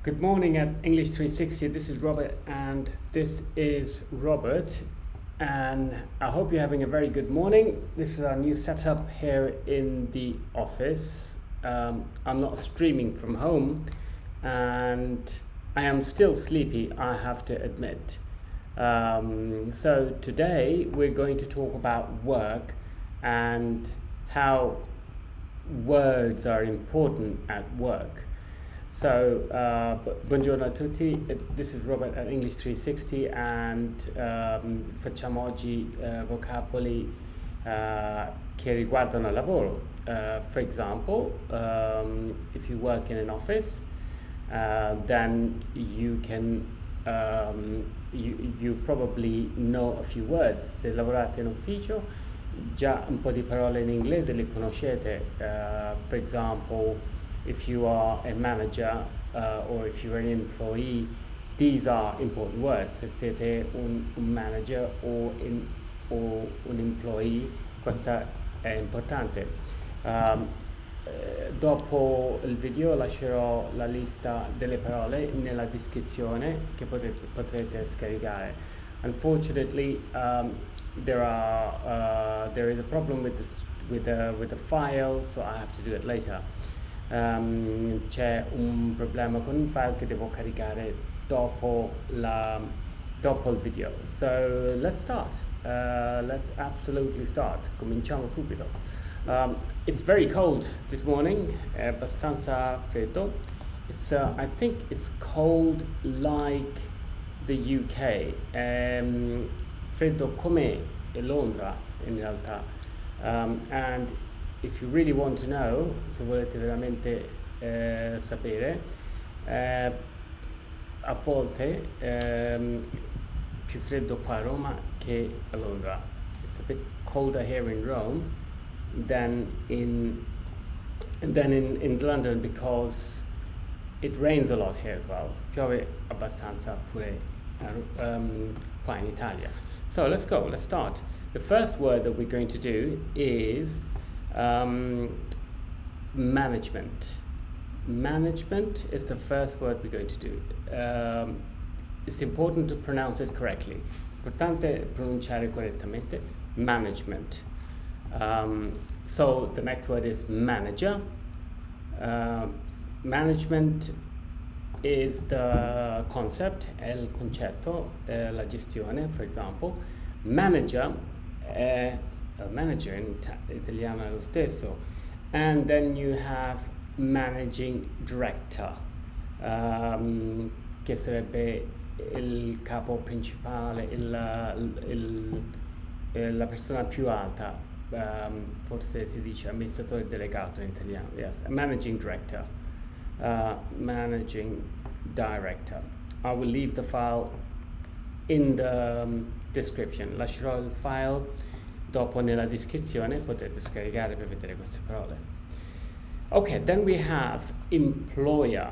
Good morning at English 360. This is Robert and this is Robert, and I hope you're having a very good morning. This is our new setup here in the office. I'm not streaming from home and I am still sleepy, I have to admit. So today we're going to talk about work and how words are important at work. So, buongiorno a tutti, this is Robert at English 360 and facciamo oggi vocaboli che riguardano il lavoro. For example, if you work in an office, then you can you probably know a few words. Se lavorate in ufficio, già un po' di parole in inglese le conoscete. For example, if you are a manager or if you're an employee, these are important words. Se siete un manager o un employee, questa è importante. Dopo il video lascerò la lista delle parole nella descrizione che potrete scaricare. Unfortunately, there is a problem with the file, so I have to do it later. C'è un problema con il file che devo caricare dopo il video. So let's start. Let's absolutely start. Cominciamo subito. It's very cold this morning, è abbastanza freddo. I think it's cold like the UK, freddo come Londra in realtà. And if you really want to know, se volete veramente sapere, a volte più freddo qua a Roma che a Londra. It's a bit colder here in Rome than in London because it rains a lot here as well. Piove abbastanza pure qua in Italia. So let's go, let's start. The first word that we're going to do is management. Management is the first word we're going to do. It's important to pronounce it correctly. Importante pronunciare correttamente. Management. So the next word is manager. Management is the concept, è il concetto, la gestione, for example. Manager è manager in italiano è lo stesso, and then you have managing director, che sarebbe il capo principale, la persona più alta, forse si dice amministratore delegato in italiano. Yes, managing director. Managing director. I will leave the file in the description. Lascerò il file dopo nella descrizione, potete scaricare per vedere queste parole. Okay, then we have employer,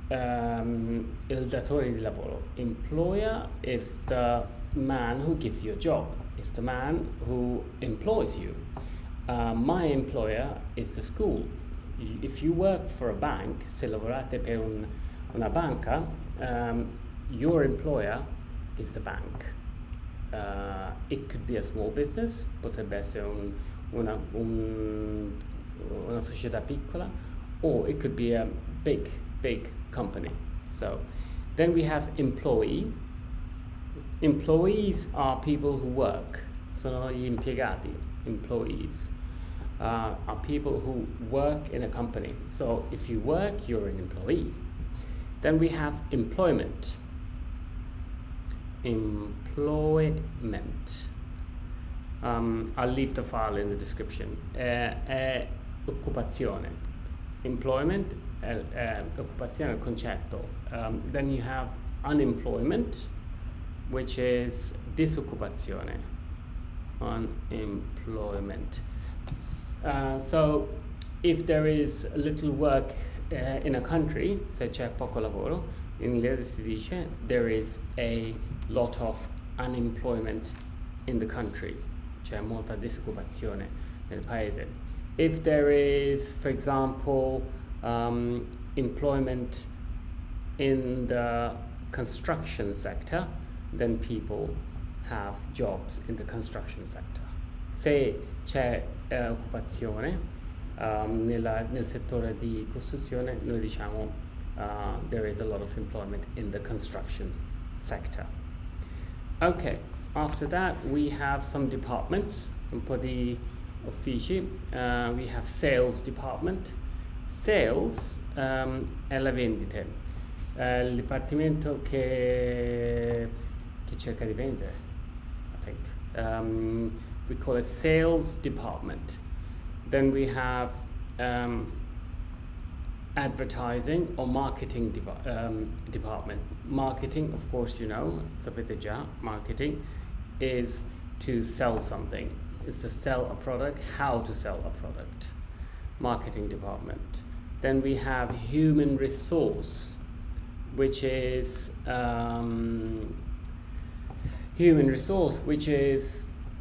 il datore di lavoro. Employer is the man who gives you a job. It's the man who employs you. My employer is the school. If you work for a bank, se lavorate per una banca, your employer is the bank. It could be a small business, potrebbe essere una società piccola, or it could be a big company. So then we have employee. Employees are people who work. Sono gli impiegati, employees. Are people who work in a company. So if you work, you're an employee. Then we have employment. Employment. I'll leave the file in the description. È occupazione. Employment è occupazione, il concetto. Then you have unemployment, which is disoccupazione. Unemployment. So if there is little work in a country, se c'è poco lavoro, in inglese si dice there is a lot of unemployment in the country, c'è molta disoccupazione nel paese. If there is, for example, employment in the construction sector, then people have jobs in the construction sector. Se c'è occupazione nel settore di costruzione, noi diciamo there is a lot of employment in the construction sector. Okay, after that we have some departments, un po' di uffici. We have sales department. Sales è la vendite, il dipartimento che cerca di vendere, I think. We call it sales department. Then we have advertising or marketing department. Marketing, of course, you know, sapete già, marketing is to sell something. It's to sell a product, how to sell a product. Marketing department. Then we have human resource, which is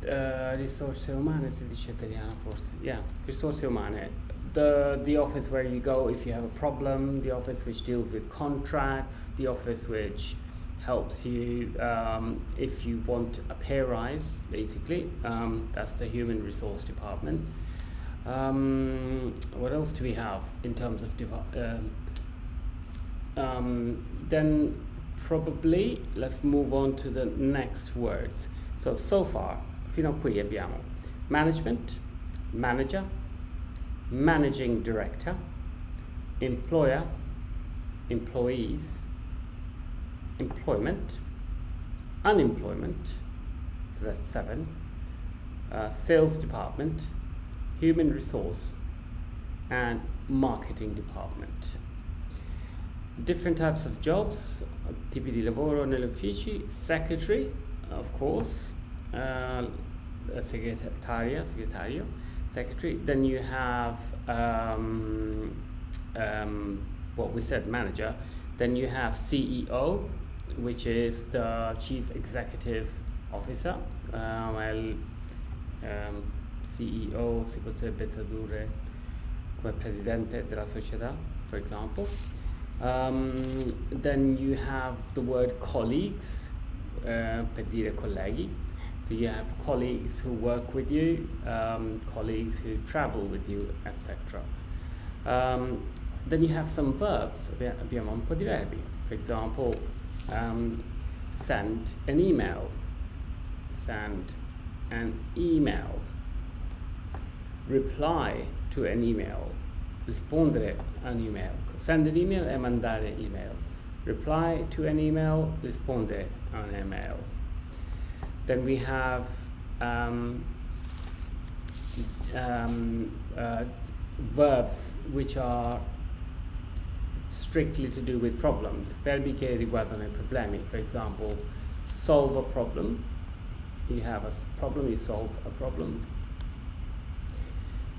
risorse umane, si dice in italiano forse. Yeah, risorse umane. The office where you go if you have a problem, the office which deals with contracts, the office which helps you if you want a pay rise, basically. That's the human resource department. What else do we have in terms of then probably let's move on to the next words. So far, fino a qui abbiamo management, manager, managing director, employer, employees, employment, unemployment, so that's 7, sales department, human resource, and marketing department. Different types of jobs, tipi di lavoro negli uffici: secretary, of course, segretario, secretary. Then you have what we said, manager. Then you have CEO, which is the chief executive officer. CEO si potrebbe tradurre come presidente della società, for example. Then you have the word colleagues, per dire colleghi. So you have colleagues who work with you, colleagues who travel with you, etc. Then you have some verbs. Abbiamo un po' di verbi. For example, send an email. Send an email. Reply to an email. Rispondere a un email. Send an email è mandare email. Reply to an email, rispondere a un email. Then we have verbs which are strictly to do with problems. Verbi che riguardano i problemi. For example, solve a problem. You have a problem, you solve a problem.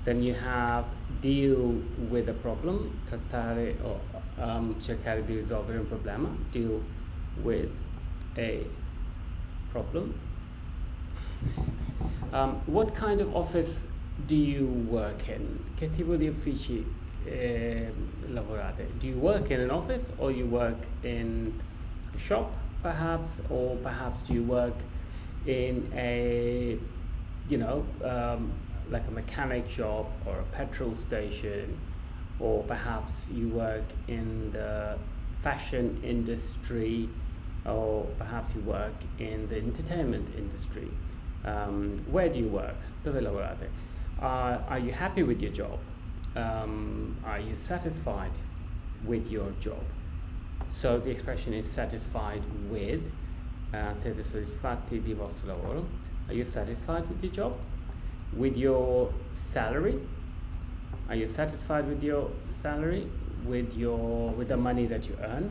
Then you have deal with a problem, trattare o cercare di risolvere un problema, deal with a problem. What kind of office do you work in? Che tipo di uffici lavorate? Do you work in an office, or you work in a shop perhaps, or perhaps do you work in a, like a mechanic shop or a petrol station, or perhaps you work in the fashion industry, or perhaps you work in the entertainment industry. Where do you work? Dove lavorate? Are you happy with your job? Are you satisfied with your job? So the expression is satisfied with. Siete soddisfatti di vostro lavoro? Are you satisfied with your job? With your salary? Are you satisfied with your salary? With the money that you earn?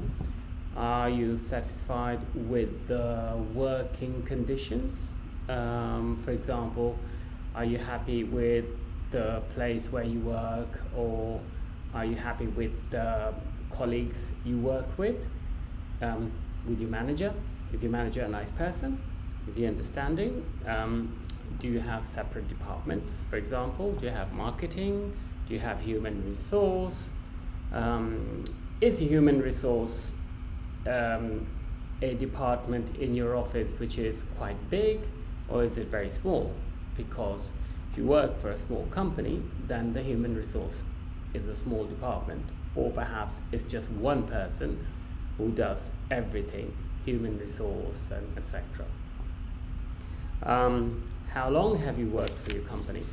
Are you satisfied with the working conditions? For example, are you happy with the place where you work, or are you happy with the colleagues you work with? With your manager? Is your manager a nice person? Is he understanding? Do you have separate departments, for example? Do you have marketing? Do you have human resource? Is human resource a department in your office which is quite big, or is it very small? Because if you work for a small company, then the human resource is a small department, or perhaps it's just one person who does everything, human resource and etc. How long have you worked for your company?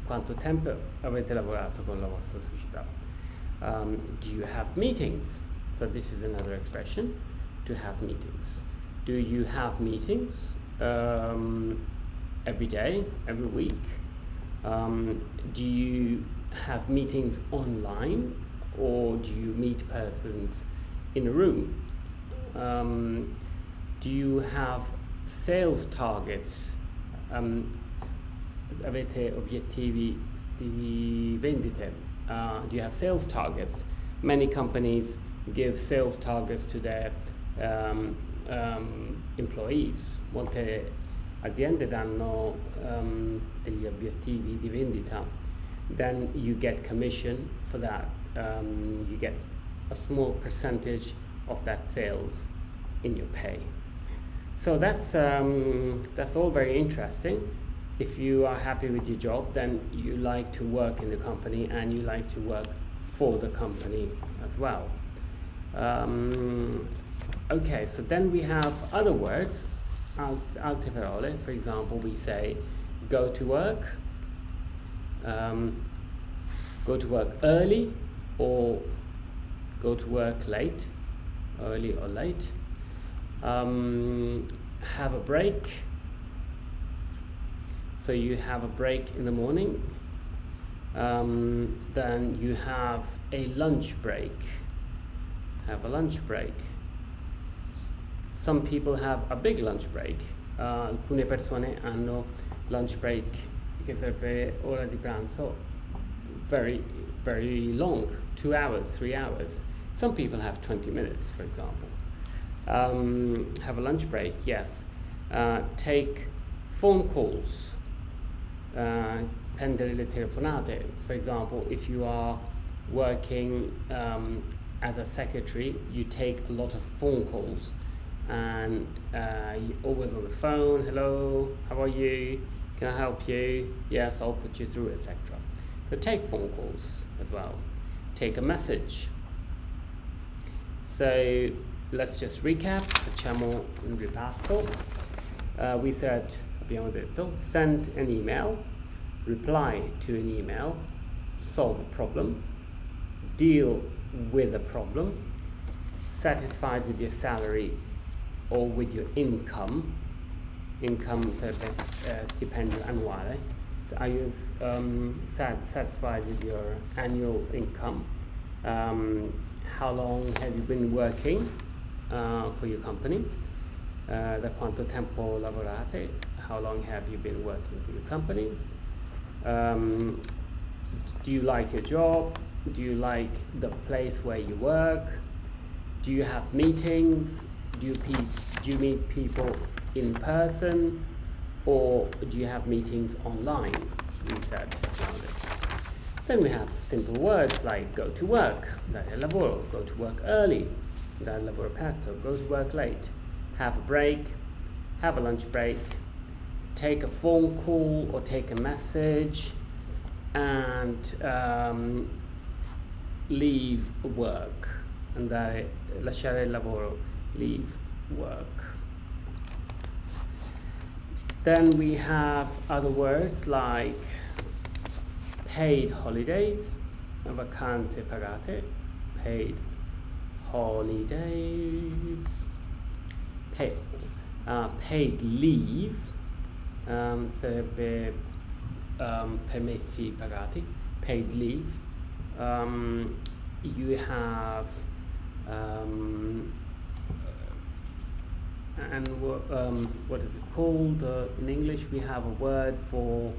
Quanto tempo avete lavorato con la vostra società? Do you have meetings? So this is another expression, to have meetings. Do you have meetings every day, every week? Do you have meetings online, or do you meet persons in a room? Do you have sales targets? Avete obiettivi di vendite? Do you have sales targets? Many companies give sales targets to their employees. Molte aziende danno degli obiettivi di vendita. Then you get commission for that. You get a small percentage of that sales in your pay. So that's all very interesting. If you are happy with your job, then you like to work in the company and you like to work for the company as well. Okay, so then we have other words, altre parole. For example, we say go to work early, or go to work late, early or late. Have a break. So you have a break in the morning. Then you have a lunch break. Have a lunch break. Some people have a big lunch break. Alcune persone hanno lunch break, che sarebbe ora di pranzo, very, very long, 2 hours, 3 hours. Some people have 20 minutes, for example. Have a lunch break, yes. Take phone calls. Prendere le telefonate. For example, if you are working as a secretary, you take a lot of phone calls, and you're always on the phone. Hello, how are you? Can I help you? Yes, I'll put you through, etc. So take phone calls as well. Take a message. So let's just recap. Facciamo un ripasso. We said, abbiamo detto, send an email, reply to an email, solve a problem, deal with a problem, satisfied with your salary or with your income. Income sarebbe stipendio annuale. So are you satisfied with your annual income? How long have you been working for your company? Da quanto tempo lavorate? How long have you been working for your company? Do you like your job? Do you like the place where you work? Do you have meetings? Do you meet people in person, or do you have meetings online? We said. Then we have simple words like go to work, dare lavoro, go to work early, dare lavoro presto, go to work late, have a break, have a lunch break, take a phone call or take a message, and leave work. Andare, lasciare il lavoro, leave work. Then we have other words like paid holidays, vacanze pagate, paid holidays, paid leave, sarebbe permessi pagati, paid leave. You have and what is it called in English? We have a word for,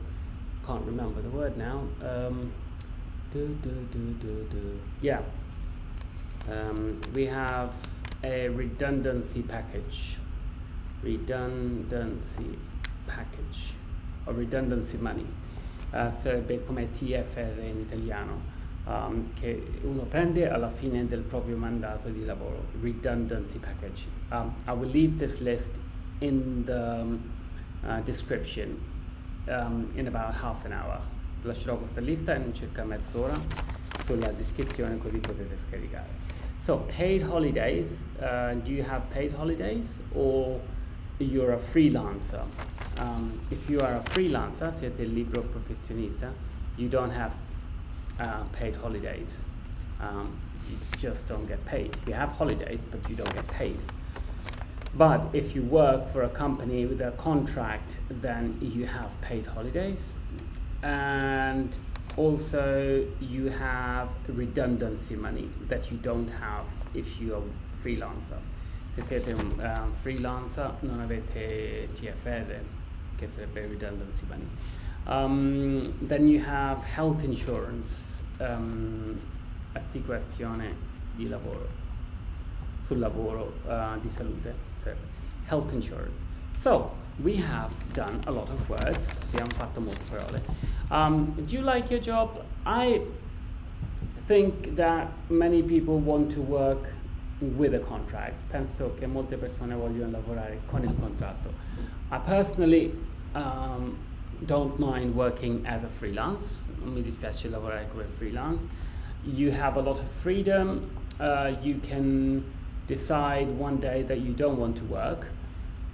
can't remember the word now. Yeah. We have a redundancy package. Redundancy package, or redundancy money. Sarebbe come TFR in italiano. che uno prende alla fine del proprio mandato di lavoro, redundancy package. I will leave this list in the description in about half an hour. Lascerò questa lista in circa mezz'ora sulla descrizione, così potete scaricare. So, paid holidays, do you have paid holidays or you're a freelancer? If you are a freelancer, siete libero professionista, you don't have paid holidays. You just don't get paid. You have holidays, but you don't get paid. But if you work for a company with a contract, then you have paid holidays. And also you have redundancy money that you don't have if you're a freelancer. Se siete un freelancer non avete TFR, che sarebbe redundancy money. Then you have health insurance, assicurazione di lavoro, sul lavoro di salute, sarebbe health insurance. So, we have done a lot of words, abbiamo fatto molte parole. Do you like your job? I think that many people want to work with a contract. Penso che molte persone vogliono lavorare con il contratto. I personally don't mind working as a freelance. Non mi dispiace lavorare come freelance. You have a lot of freedom. You can decide one day that you don't want to work.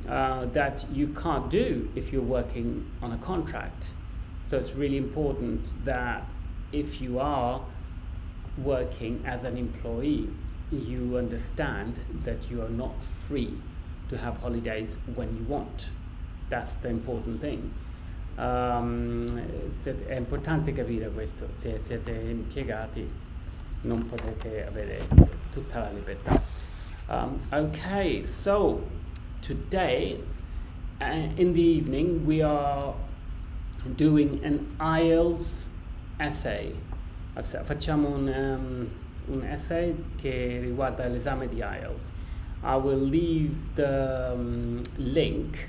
That you can't do if you're working on a contract. So it's really important that if you are working as an employee, you understand that you are not free to have holidays when you want. That's the important thing. È importante capire questo. Se siete impiegati non potete avere tutta la libertà. Okay, so today in the evening we are doing an IELTS essay. Facciamo un essay che riguarda l'esame di IELTS. I will leave the link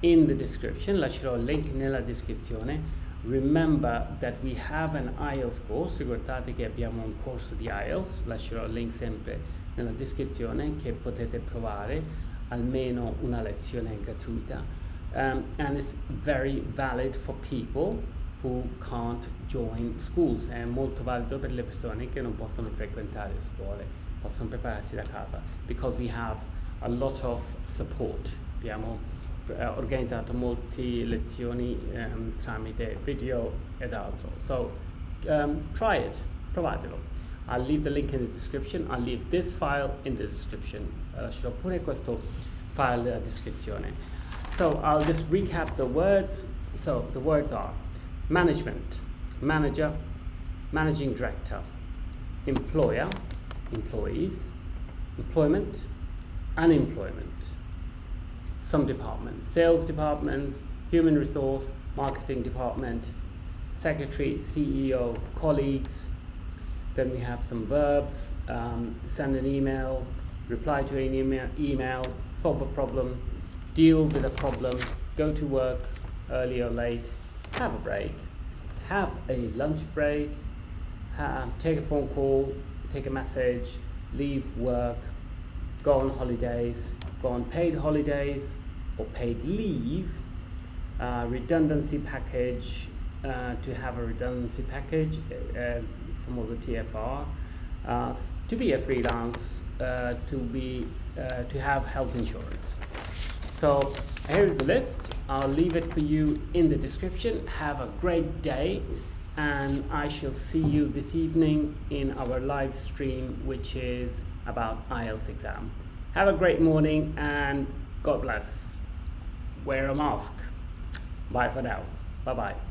in the description, lascerò il link nella descrizione. Remember that we have an IELTS course, ricordate che abbiamo un corso di IELTS, lascerò il link sempre nella descrizione, che potete provare almeno una lezione gratuita, and it's very valid for people who can't join schools. È molto valido per le persone che non possono frequentare scuole, possono prepararsi da casa, because we have a lot of support. Abbiamo organizzato molte lezioni tramite video ed altro. So try it, provatelo. I'll leave the link in the description. I'll leave this file in the description. Lascerò pure questo file nella descrizione. So I'll just recap the words. So the words are management, manager, managing director, employer, employees, employment, unemployment. Some departments, sales departments, human resource, marketing department, secretary, CEO, colleagues. Then we have some verbs, send an email, reply to an email, solve a problem, deal with a problem, go to work early or late, have a break, have a lunch break, take a phone call, take a message, leave work, go on holidays, go on paid holidays or paid leave, redundancy package, to have a redundancy package from all the TFR, to be a freelance, to have health insurance. So here's the list. I'll leave it for you in the description. Have a great day, and I shall see you this evening in our live stream, which is about IELTS exam. Have a great morning and God bless. Wear a mask. Bye for now. Bye-bye.